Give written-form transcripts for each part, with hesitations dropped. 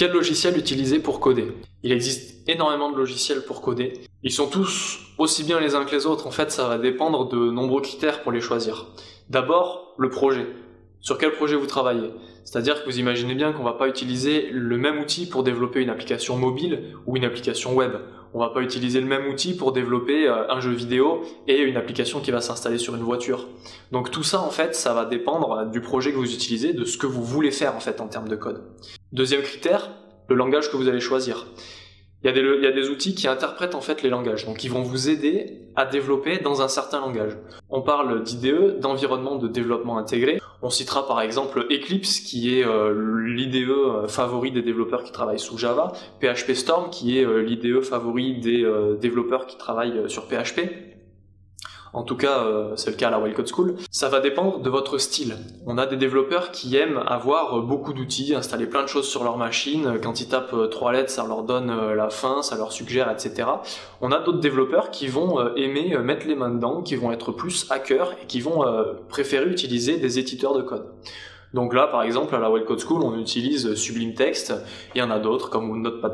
Quel logiciel utiliser pour coder? Il existe énormément de logiciels pour coder. Ils sont tous aussi bien les uns que les autres. En fait, ça va dépendre de nombreux critères pour les choisir. D'abord, le projet. Sur quel projet vous travaillez? C'est-à-dire que vous imaginez bien qu'on ne va pas utiliser le même outil pour développer une application mobile ou une application web. On ne va pas utiliser le même outil pour développer un jeu vidéo et une application qui va s'installer sur une voiture. Donc tout ça, en fait, ça va dépendre du projet que vous utilisez, de ce que vous voulez faire en fait en termes de code. Deuxième critère, le langage que vous allez choisir. Il y a des outils qui interprètent en fait les langages, donc ils vont vous aider à développer dans un certain langage. On parle d'IDE, d'environnement de développement intégré. On citera par exemple Eclipse, qui est l'IDE favori des développeurs qui travaillent sous Java, PHP Storm, qui est l'IDE favori des développeurs qui travaillent sur PHP. En tout cas, c'est le cas à la Wild Code School. Ça va dépendre de votre style. On a des développeurs qui aiment avoir beaucoup d'outils, installer plein de choses sur leur machine. Quand ils tapent 3 lettres, ça leur donne la fin, ça leur suggère, etc. On a d'autres développeurs qui vont aimer mettre les mains dedans, qui vont être plus hackers et qui vont préférer utiliser des éditeurs de code. Donc là, par exemple, à la Wild Code School, on utilise Sublime Text. Il y en a d'autres, comme Notepad++,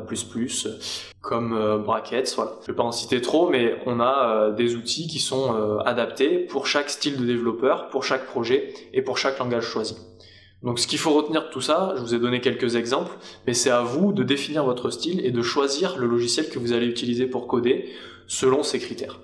comme Brackets, voilà. Je vais pas en citer trop, mais on a des outils qui sont adaptés pour chaque style de développeur, pour chaque projet et pour chaque langage choisi. Donc ce qu'il faut retenir de tout ça, je vous ai donné quelques exemples, mais c'est à vous de définir votre style et de choisir le logiciel que vous allez utiliser pour coder selon ces critères.